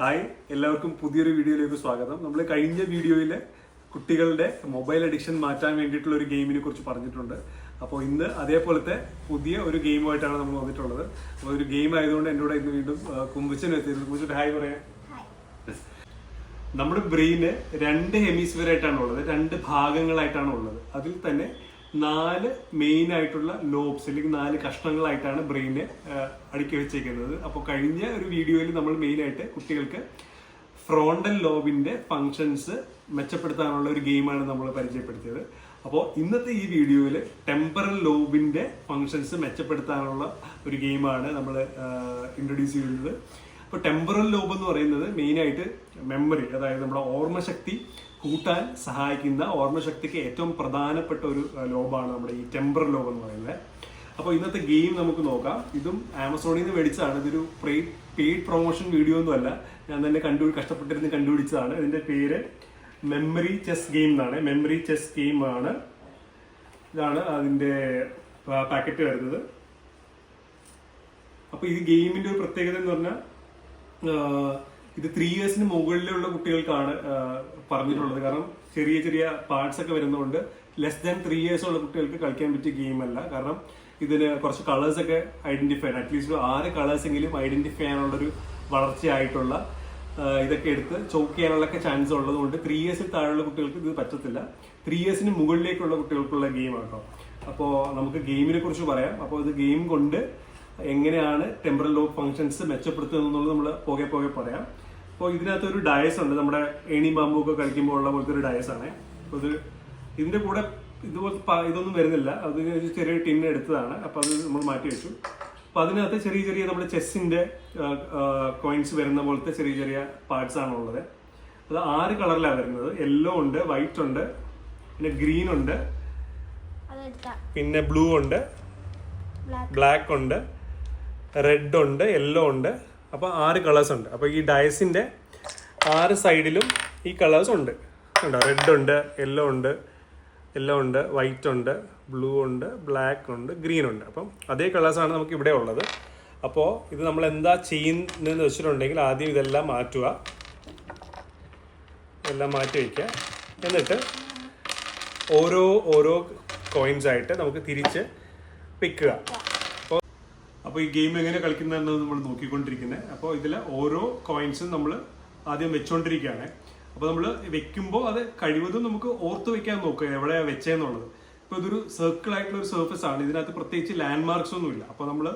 Hi, എല്ലാവർക്കും പുതിയൊരു വീഡിയോയിലേക്ക് സ്വാഗതം. നമ്മൾ കഴിഞ്ഞ വീഡിയോയിൽ കുട്ടികളുടെ മൊബൈൽ അഡിക്ഷൻ മാറ്റാൻ വേണ്ടിയിട്ടുള്ള ഒരു ഗെയിമിനെ കുറിച്ച് പറഞ്ഞിട്ടുണ്ട്. അപ്പോൾ ഇന്ന് അതേപോലത്തെ പുതിയ ഒരു ഗെയിമുമായിട്ടാണ് നമ്മൾ വന്നിട്ടുള്ളത്. അപ്പോൾ ഒരു ഗെയിം ആയതുകൊണ്ട് എൻ്റെ കൂടെ ഇന്ന് വീണ്ടും കുമ്പച്ചൻ എത്തിയിരുന്നു. കുമ്പച്ചൻ ഹായ് പറയാം. നമ്മുടെ ബ്രെയിന് രണ്ട് ഹെമിസ്ഫിയർ ആയിട്ടാണ് ഉള്ളത്, രണ്ട് ഭാഗങ്ങളായിട്ടാണ് ഉള്ളത്. അതിൽ തന്നെ 4 മെയിൻ ആയിട്ടുള്ള ലോബ്സ് അല്ലെങ്കിൽ 4 കഷ്ണങ്ങളായിട്ടാണ് ബ്രെയിനെ അടുക്കി വെച്ചേക്കുന്നത്. അപ്പോൾ കഴിഞ്ഞ ഒരു വീഡിയോയിൽ നമ്മൾ മെയിൻ ആയിട്ട് കുട്ടികൾക്ക് ഫ്രോണ്ടൽ ലോബിന്റെ ഫങ്ഷൻസ് മെച്ചപ്പെടുത്താനുള്ള ഒരു ഗെയിമാണ് നമ്മൾ പരിചയപ്പെടുത്തിയത്. അപ്പോൾ ഇന്നത്തെ ഈ വീഡിയോയിൽ ടെമ്പറൽ ലോബിന്റെ ഫങ്ഷൻസ് മെച്ചപ്പെടുത്താനുള്ള ഒരു ഗെയിമാണ് നമ്മൾ ഇൻട്രൊഡ്യൂസ് ചെയ്യുന്നത്. അപ്പോൾ ടെമ്പറൽ ലോബ് എന്ന് പറയുന്നത് മെയിനായിട്ട് മെമ്മറി, അതായത് നമ്മുടെ ഓർമ്മശക്തി കൂട്ടാൻ സഹായിക്കുന്ന, ഓർമ്മശക്തിക്ക് ഏറ്റവും പ്രധാനപ്പെട്ട ഒരു ലോബാണ് നമ്മുടെ ഈ ടെമ്പറൽ ലോബ് എന്ന് പറയുന്നത്. അപ്പോൾ ഇന്നത്തെ ഗെയിം നമുക്ക് നോക്കാം. ഇതും ആമസോണിൽ നിന്ന് മേടിച്ചതാണ്. ഇതൊരു പെയ്ഡ് പ്രൊമോഷൻ വീഡിയോ ഒന്നും അല്ല, ഞാൻ തന്നെ കഷ്ടപ്പെട്ടിരുന്ന് കണ്ടുപിടിച്ചതാണ്. ഇതിന്റെ പേര് മെമ്മറി ചെസ് ഗെയിം എന്നാണ്. മെമ്മറി ചെസ് ഗെയിം ആണ്. ഇതാണ് അതിന്റെ പാക്കറ്റ് വരുന്നത്. അപ്പോൾ ഈ ഗെയിമിന്റെ ഒരു പ്രത്യേകത എന്ന് പറഞ്ഞാൽ ഇത് 3 ഇയേഴ്സിന് മുകളിലുള്ള കുട്ടികൾക്കാണ് പറഞ്ഞിട്ടുള്ളത്. കാരണം ചെറിയ ചെറിയ പാർട്സ് ഒക്കെ വരുന്നതുകൊണ്ട് ലെസ് ദാൻ 3 ഇയേഴ്സ് ഉള്ള കുട്ടികൾക്ക് കളിക്കാൻ പറ്റിയ ഗെയിമല്ല. കാരണം ഇതിന് കുറച്ച് കളേഴ്സ് ഒക്കെ ഐഡന്റിഫൈ, അറ്റ്ലീസ്റ്റ് 6 കളേഴ്സ് എങ്കിലും ഐഡന്റിഫൈ ചെയ്യാനുള്ളൊരു വളർച്ചയായിട്ടുള്ള ഇതൊക്കെ എടുത്ത് ചോക്ക് ചെയ്യാനുള്ളൊക്കെ ചാൻസ് ഉള്ളത് കൊണ്ട് 3 ഇയേഴ്സിൽ താഴെയുള്ള കുട്ടികൾക്ക് ഇത് പറ്റത്തില്ല. 3 ഇയേഴ്സിന് മുകളിലേക്കുള്ള കുട്ടികൾക്കുള്ള ഗെയിമാണ് കേട്ടോ. അപ്പോൾ നമുക്ക് ഗെയിമിനെ കുറിച്ച് പറയാം. അപ്പോൾ ഇത് ഗെയിം കൊണ്ട് എങ്ങനെയാണ് ടെമ്പറൽ ലോബ് ഫങ്ഷൻസ് മെച്ചപ്പെടുത്തുന്നത് എന്നുള്ളത് നമ്മൾ പോകെ പറയാം. അപ്പോൾ ഇതിനകത്ത് ഒരു ഡയസ് ഉണ്ട്, നമ്മുടെ ഏണി ബാമ്പു ഒക്കെ കളിക്കുമ്പോൾ ഉള്ള പോലത്തെ ഒരു ഡയസ് ആണ്. അപ്പോൾ ഇത് ഇതിന്റെ കൂടെ ഇതുപോലത്തെ ഇതൊന്നും വരുന്നില്ല, അത് ചെറിയ ടിൻ എടുത്തതാണ്. അപ്പോൾ അത് നമ്മൾ മാറ്റി വെച്ചു. അപ്പോൾ അതിനകത്ത് ചെറിയ നമ്മുടെ ചെസ്സിന്റെ കോയിൻസ് വരുന്ന പോലത്തെ ചെറിയ പാർട്സ് ആണ് ഉള്ളത്. അത് 6 കളറിലാണ് വരുന്നത്. യെല്ലോ ഉണ്ട്, വൈറ്റ് ഉണ്ട്, പിന്നെ ഗ്രീൻ ഉണ്ട്, പിന്നെ ബ്ലൂ ഉണ്ട്, ബ്ലാക്ക് ഉണ്ട്, റെഡ് ഉണ്ട്, യെല്ലോ ഉണ്ട്. അപ്പോൾ 6 കളേഴ്സ് ഉണ്ട്. അപ്പോൾ ഈ ഡയസിന്റെ 6 സൈഡിലും ഈ കളേഴ്സ് ഉണ്ട്. റെഡ് ഉണ്ട്, യെല്ലോ ഉണ്ട്, വൈറ്റ് ഉണ്ട്, ബ്ലൂ ഉണ്ട്, ബ്ലാക്ക് ഉണ്ട്, ഗ്രീൻ ഉണ്ട്. അപ്പം അതേ കളേഴ്സാണ് നമുക്ക് ഇവിടെ ഉള്ളത്. അപ്പോൾ ഇത് നമ്മൾ എന്താ ചെയ്യുന്നതെന്ന് വെച്ചിട്ടുണ്ടെങ്കിൽ ആദ്യം ഇതെല്ലാം മാറ്റുക, എല്ലാം മാറ്റി വയ്ക്കുക. എന്നിട്ട് ഓരോ കോയിൻസ് ആയിട്ട് നമുക്ക് തിരിച്ച് വെക്കുക. അപ്പോൾ ഈ ഗെയിം എങ്ങനെ കളിക്കുന്നതെന്ന് നമ്മൾ നോക്കിക്കൊണ്ടിരിക്കുന്നത്. അപ്പോൾ ഇതിൽ ഓരോ കോയിൻസും നമ്മൾ ആദ്യം വെച്ചുകൊണ്ടിരിക്കുകയാണ്. അപ്പോൾ നമ്മൾ വെക്കുമ്പോൾ അത് കഴിവതും നമുക്ക് ഓർത്ത് വെക്കാൻ നോക്കുക എവിടെയാണ് വെച്ചതെന്നുള്ളത്. ഇപ്പോൾ ഇതൊരു സർക്കിൾ ആയിട്ടുള്ള ഒരു സർഫസ് ആണ്. ഇതിനകത്ത് പ്രത്യേകിച്ച് ലാൻഡ് മാർക്സ് ഒന്നുമില്ല. അപ്പോൾ നമ്മൾ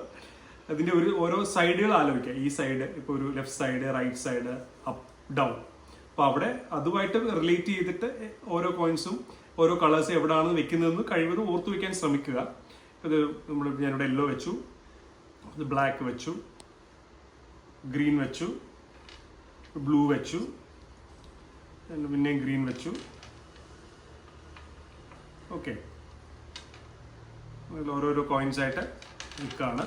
അതിന്റെ ഓരോ സൈഡുകൾ ആലോചിക്കുക. ഈ സൈഡ്, ഇപ്പോൾ ഒരു left side, right side, up down. അപ്പോൾ അവിടെ അതുമായിട്ട് റിലേറ്റ് ചെയ്തിട്ട് ഓരോ കോയിൻസും ഓരോ കളേഴ്സ് എവിടെയാണെന്ന് വെക്കുന്നതെന്ന് കഴിവതും ഓർത്ത് വെക്കാൻ ശ്രമിക്കുക. ഇത് ഞാനിവിടെ യെല്ലോ വെച്ചു, ഇത് ബ്ലാക്ക് വെച്ചു, ഗ്രീൻ വെച്ചു, ബ്ലൂ വെച്ചു, പിന്നെയും ഗ്രീൻ വെച്ചു. ഓക്കെ, ഓരോരോ കോയിൻസ് ആയിട്ട് നിൽക്കുകയാണ്.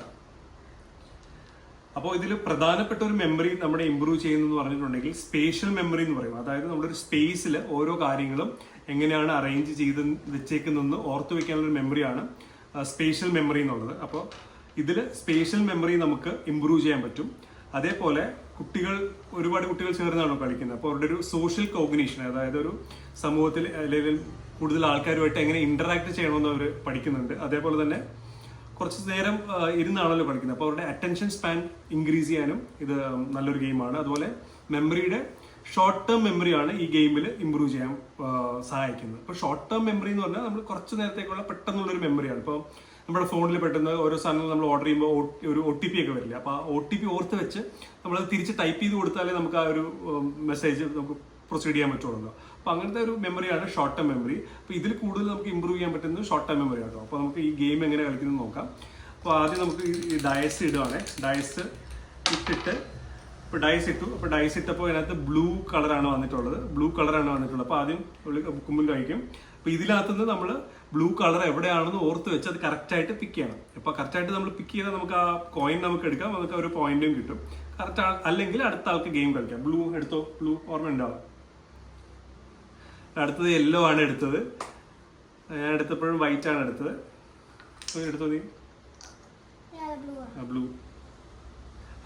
അപ്പോൾ ഇതിൽ പ്രധാനപ്പെട്ട ഒരു മെമ്മറി നമ്മുടെ ഇമ്പ്രൂവ് ചെയ്യുന്നതെന്ന് പറഞ്ഞിട്ടുണ്ടെങ്കിൽ സ്പേഷ്യൽ മെമ്മറി എന്ന് പറയും. അതായത് നമ്മളൊരു സ്പേസിൽ ഓരോ കാര്യങ്ങളും എങ്ങനെയാണ് അറേഞ്ച് ചെയ്ത് വെച്ചേക്കുന്നതെന്ന് ഓർത്ത് വെക്കാനുള്ളൊരു മെമ്മറിയാണ് സ്പേഷ്യൽ മെമ്മറി എന്നുള്ളത്. അപ്പോൾ ഇതിൽ സ്പേഷ്യൽ മെമ്മറി നമുക്ക് ഇമ്പ്രൂവ് ചെയ്യാൻ പറ്റും. അതേപോലെ ഒരുപാട് കുട്ടികൾ ചേർന്നാണോ കളിക്കുന്നത്. അപ്പോൾ അവരുടെ ഒരു സോഷ്യൽ കോഗ്നിഷൻ, അതായത് ഒരു സമൂഹത്തിൽ അല്ലെങ്കിൽ കൂടുതൽ ആൾക്കാരുമായിട്ട് എങ്ങനെ ഇന്ററാക്ട് ചെയ്യണമെന്ന് അവർ പഠിക്കുന്നുണ്ട്. അതേപോലെ തന്നെ കുറച്ച് നേരം ഇരുന്നാണല്ലോ കളിക്കുന്നത്. അപ്പോൾ അവരുടെ അറ്റൻഷൻ സ്പാൻ ഇൻക്രീസ് ചെയ്യാനും ഇത് നല്ലൊരു ഗെയിമാണ്. അതുപോലെ മെമ്മറിയുടെ ഷോർട്ട് ടേം മെമ്മറിയാണ് ഈ ഗെയിമിൽ ഇമ്പ്രൂവ് ചെയ്യാൻ സഹായിക്കുന്നത്. ഇപ്പോൾ ഷോർട്ട് ടേം മെമ്മറി എന്ന് പറഞ്ഞാൽ നമ്മൾ കുറച്ച് നേരത്തേക്കുള്ള പെട്ടെന്നുള്ളൊരു മെമ്മറിയാണ്. ഇപ്പോൾ നമ്മുടെ ഫോണിൽ പെട്ടെന്ന് ഓരോ സാധനങ്ങൾ നമ്മൾ ഓർഡർ ചെയ്യുമ്പോൾ ഒരു OTP ഒക്കെ വരില്ല. അപ്പോൾ ആ OTP ഓർത്ത് വെച്ച് നമ്മളത് തിരിച്ച് ടൈപ്പ് ചെയ്ത് കൊടുത്താലേ നമുക്ക് ആ ഒരു മെസ്സേജ് നമുക്ക് പ്രൊസീഡ് ചെയ്യാൻ പറ്റുള്ളൂ. അപ്പോൾ അങ്ങനത്തെ ഒരു മെമ്മറിയാണ് ഷോർട്ട് ടേം മെമ്മറി. അപ്പോൾ ഇതിൽ കൂടുതൽ നമുക്ക് ഇമ്പ്രൂവ് ചെയ്യാൻ പറ്റുന്നത് ഷോർട്ട് ടേം മെമ്മറി ആട്ടോ. അപ്പോൾ നമുക്ക് ഈ ഗെയിം എങ്ങനെ കളിക്കുന്നത് നോക്കാം. അപ്പോൾ ആദ്യം നമുക്ക് ഈ ഡയസ് ഇടുവാണ്. ഡയസ് ഇട്ടിട്ട് ഇപ്പോൾ ഡയസ് ഇട്ടു. അപ്പോൾ ഡയസ് ഇട്ടപ്പോൾ അതിനകത്ത് ബ്ലൂ കളറാണ് വന്നിട്ടുള്ളത്. അപ്പോൾ ആദ്യം കുമ്പിൽ കഴിക്കും. അപ്പോൾ ഇതിനകത്തുനിന്ന് നമ്മൾ ബ്ലൂ കളർ എവിടെയാണെന്ന് ഓർത്ത് വെച്ച് അത് കറക്റ്റായിട്ട് പിക്ക് ചെയ്യണം. അപ്പോൾ കറക്റ്റായിട്ട് നമ്മൾ പിക്ക് ചെയ്താൽ നമുക്ക് ആ കോയിൻ നമുക്ക് എടുക്കാം, നമുക്ക് ഒരു പോയിന്റും കിട്ടും. കറക്റ്റ് അല്ലെങ്കിൽ അടുത്ത ആൾക്ക് ഗെയിം കളിക്കാം. ബ്ലൂ എടുത്തോ, ബ്ലൂ ഓർമ്മ ഉണ്ടാവും. അടുത്തത് യെല്ലോ ആണ് എടുത്തത്. ഞാൻ എടുത്തപ്പോഴും വൈറ്റ് ആണ് എടുത്തത്. എടുത്തോ നീ? ബ്ലൂ.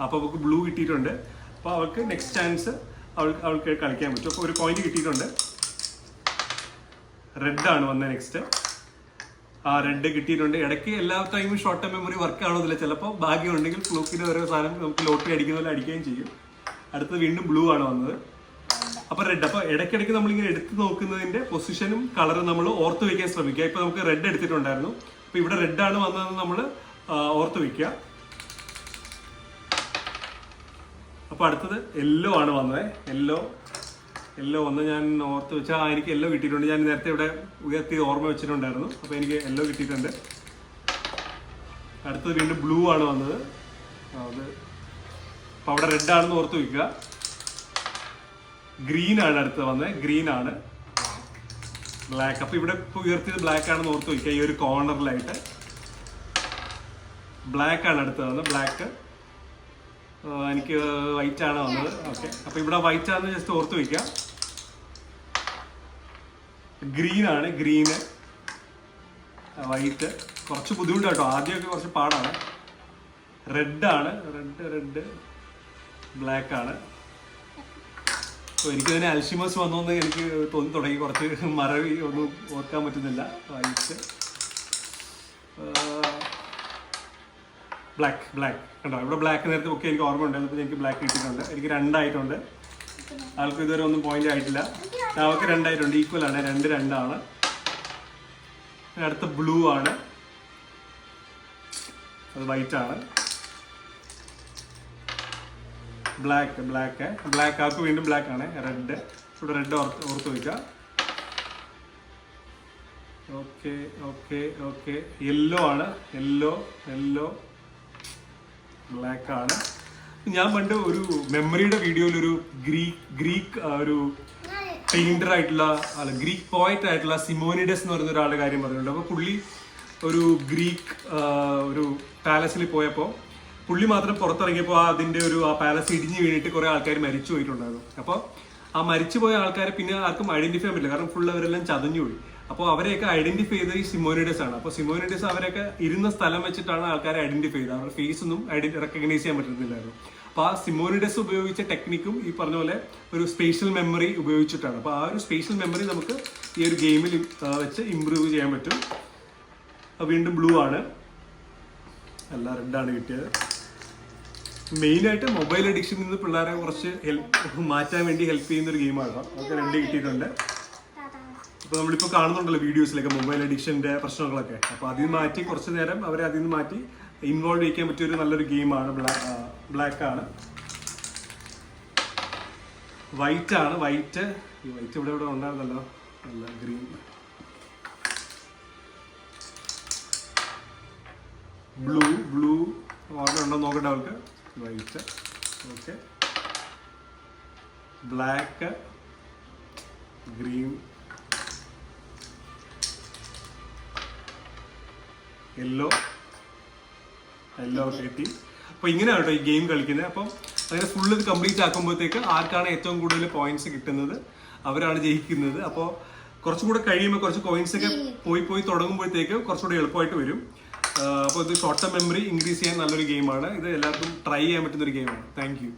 അപ്പോൾ നമുക്ക് ബ്ലൂ കിട്ടിയിട്ടുണ്ട്. അപ്പോൾ അവൾക്ക് നെക്സ്റ്റ് ചാൻസ് അവൾക്ക് കളിക്കാൻ പറ്റും. അപ്പോൾ ഒരു പോയിന്റ് കിട്ടിയിട്ടുണ്ട്. റെഡ് ആണ് വന്നത് നെക്സ്റ്റ്. ആ റെഡ് കിട്ടിയിട്ടുണ്ട്. ഇടയ്ക്ക് എല്ലാ ടൈമും ഷോർട്ട് ടൈം മെമ്മറി വർക്ക് ആണോന്നില്ല, ചിലപ്പോൾ ഭാഗ്യം ഉണ്ടെങ്കിൽ ഫ്ലൂക്കിന്റെ ഓരോ സാധനം നമുക്ക് ലോട്ടറി അടിക്കുന്ന പോലെ അടിക്കുകയും ചെയ്യും. അടുത്തത് വീണ്ടും ബ്ലൂ ആണ് വന്നത്. അപ്പൊ റെഡ്. അപ്പൊ ഇടയ്ക്കിടയ്ക്ക് നമ്മളിങ്ങനെ എടുത്ത് നോക്കുന്നതിന്റെ പൊസിഷനും കളറും നമ്മൾ ഓർത്ത് വെക്കാൻ ശ്രമിക്കുക. ഇപ്പൊ നമുക്ക് റെഡ് എടുത്തിട്ടുണ്ടായിരുന്നു, അപ്പൊ ഇവിടെ റെഡ് ആണ് വന്നതെന്ന് നമ്മൾ ഓർത്ത് വെക്കുക. അപ്പൊ അടുത്തത് യെല്ലോ ആണ് വന്നത്. യെല്ലോ വന്ന് ഞാൻ ഓർത്ത് വെച്ചാൽ എനിക്ക് യെല്ലോ കിട്ടിയിട്ടുണ്ട്. ഞാൻ നേരത്തെ ഇവിടെ ഉയർത്തി ഓർമ്മ വെച്ചിട്ടുണ്ടായിരുന്നു, അപ്പോൾ എനിക്ക് യെല്ലോ കിട്ടിയിട്ടുണ്ട്. അടുത്തത് വീണ്ടും ബ്ലൂ ആണ് വന്നത്. അത് അപ്പോൾ അവിടെ റെഡ് ആണെന്ന് ഓർത്ത് വയ്ക്കുക. ഗ്രീൻ ആണ് അടുത്ത് വന്നത്. ഗ്രീൻ ആണ്. ബ്ലാക്ക്. അപ്പോൾ ഇവിടെ ഇപ്പോൾ ഉയർത്തിയത് ബ്ലാക്ക് ആണെന്ന് ഓർത്ത് വയ്ക്കുക. ഈ ഒരു കോർണറിലായിട്ട് ബ്ലാക്ക് ആണ് അടുത്ത് വന്നത്. ബ്ലാക്ക്. എനിക്ക് വൈറ്റ് ആണ് വന്നത്. ഓക്കെ, അപ്പോൾ ഇവിടെ വൈറ്റ് ആണെന്ന് ജസ്റ്റ് ഓർത്ത് വയ്ക്കുക. ഗ്രീൻ ആണ്. Green, white. കുറച്ച് ബുദ്ധിമുട്ടാട്ടോ, ആദ്യമൊക്കെ കുറച്ച് പാടാണ്. റെഡ് ആണ്. റെഡ് ബ്ലാക്ക് ആണ്. അപ്പോൾ എനിക്കതിന് അൽഷിമേഴ്സ് വന്നോന്ന് എനിക്ക് തോന്നി തുടങ്ങി. കുറച്ച് മറവി ഒന്നും ഓർക്കാൻ പറ്റുന്നില്ല. വൈറ്റ്, ബ്ലാക്ക് കണ്ടോ, ഇവിടെ ബ്ലാക്ക് നേരത്തെ ഒക്കെ എനിക്ക് ഓർമ്മ ഉണ്ടായിരുന്നു. എനിക്ക് ബ്ലാക്ക് കിട്ടിയിട്ടുണ്ട്. എനിക്ക് 2 ആയിട്ടുണ്ട്. ആൾക്ക് ഇതുവരെ ഒന്നും പോയിന്റ് ആയിട്ടില്ല. അവർക്ക് 2 ആയിട്ടുണ്ട്. ഈക്വൽ ആണ്. 2 ആണ്. അടുത്ത ബ്ലൂ ആണ്. അത് വൈറ്റ് ആണ്. ബ്ലാക്ക് ആൾക്ക് വീണ്ടും ബ്ലാക്ക് ആണ്. റെഡ്. ഇവിടെ റെഡ് ഓർത്ത് വയ്ക്കുക. ഓക്കെ. യെല്ലോ ആണ്. യെല്ലോ ബ്ലാക്ക് ആണ്. ഞാൻ പണ്ട് ഒരു മെമ്മറിയുടെ വീഡിയോയിൽ ഒരു ഗ്രീക്ക് ഒരു പെയിന്റർ ആയിട്ടുള്ള ഗ്രീക്ക് പോയറ്റ് ആയിട്ടുള്ള സിമോനിഡസ് എന്ന് പറയുന്ന ഒരാളുടെ കാര്യം പറഞ്ഞിട്ടുണ്ട്. അപ്പോൾ പുള്ളി ഒരു ഗ്രീക്ക് ഒരു പാലസിൽ പോയപ്പോൾ പുള്ളി മാത്രം പുറത്തിറങ്ങിയപ്പോൾ അതിൻ്റെ ആ പാലസ് ഇടിഞ്ഞ് വീണിട്ട് കുറേ ആൾക്കാർ മരിച്ചു പോയിട്ടുണ്ടായിരുന്നു. അപ്പോൾ ആ മരിച്ചുപോയ ആൾക്കാരെ പിന്നെ ആർക്കും ഐഡന്റിഫൈ ചെയ്യാൻ പറ്റില്ല, കാരണം ഫുൾ അവരെല്ലാം ചതഞ്ഞുപോയി. അപ്പോൾ അവരെയൊക്കെ ഐഡന്റിഫൈ ചെയ്തത് ഈ സിമോനിഡസ് ആണ്. അപ്പോൾ സിമോനിഡസ് അവരൊക്കെ ഇരുന്ന സ്ഥലം വെച്ചിട്ടാണ് ആൾക്കാരെ ഐഡന്റിഫൈ ചെയ്തത്. അവരുടെ ഫേസ് ഒന്നും റെക്കഗ്നൈസ് ചെയ്യാൻ പറ്റുന്നില്ലായിരുന്നു. അപ്പോൾ ആ സിമോനിഡസ് ഉപയോഗിച്ച ടെക്നിക്കും ഈ പറഞ്ഞ പോലെ ഒരു സ്പേഷ്യൽ മെമ്മറി ഉപയോഗിച്ചിട്ടാണ്. അപ്പോൾ ആ ഒരു സ്പേഷ്യൽ മെമ്മറി നമുക്ക് ഈ ഒരു ഗെയിമിൽ വെച്ച് ഇമ്പ്രൂവ് ചെയ്യാൻ പറ്റും. വീണ്ടും ബ്ലൂ ആണ്. അല്ല, റെഡാണ് കിട്ടിയത്. മെയിനായിട്ട് മൊബൈൽ അഡിക്ഷനിൽ നിന്ന് പിള്ളേരെ കുറച്ച് മാറ്റാൻ വേണ്ടി ഹെൽപ്പ് ചെയ്യുന്ന ഒരു ഗെയിമാണ്. അതൊക്കെ 2 കിട്ടിയിട്ടുണ്ട്. അപ്പോൾ നമ്മളിപ്പോൾ കാണുന്നുണ്ടല്ലോ വീഡിയോസിലൊക്കെ മൊബൈൽ അഡിക്ഷൻ്റെ പ്രശ്നങ്ങളൊക്കെ. അപ്പോൾ അതിൽ നിന്ന് മാറ്റി കുറച്ച് നേരം അവരെ അതിൽ നിന്ന് മാറ്റി ഇൻവോൾവ് ചെയ്യിക്കാൻ പറ്റിയ ഒരു നല്ലൊരു ഗെയിമാണ്. ബ്ലാക്ക് ആണ്. വൈറ്റ് ആണ്. വൈറ്റ് ഇവിടെ ഉണ്ടായിരുന്നല്ലോ. അല്ല, ഗ്രീൻ. ബ്ലൂ ഓർമ്മ ഉണ്ടോ നോക്കട്ടെ അവർക്ക്. White. Okay. Black, green, yellow കിട്ടി. അപ്പോൾ ഇങ്ങനെയാണ് കേട്ടോ ഈ ഗെയിം കളിക്കുന്നത്. അപ്പം അങ്ങനെ ഫുള്ള് ഇത് കംപ്ലീറ്റ് ആക്കുമ്പോഴത്തേക്ക് ആർക്കാണ് ഏറ്റവും കൂടുതൽ പോയിന്റ്സ് കിട്ടുന്നത് അവരാണ് ജയിക്കുന്നത്. അപ്പോൾ കുറച്ചും കൂടെ കഴിയുമ്പോൾ കുറച്ച് കോയിൻസ് ഒക്കെ പോയി തുടങ്ങുമ്പോഴത്തേക്ക് കുറച്ചുകൂടി എളുപ്പമായിട്ട് വരും. അപ്പോൾ ഇത് ഷോർട്ട് ടേം മെമ്മറി ഇൻക്രീസ് ചെയ്യാൻ നല്ലൊരു ഗെയിമാണ്. ഇത് എല്ലാവർക്കും ട്രൈ ചെയ്യാൻ പറ്റുന്ന ഒരു ഗെയിമാണ്. Thank you.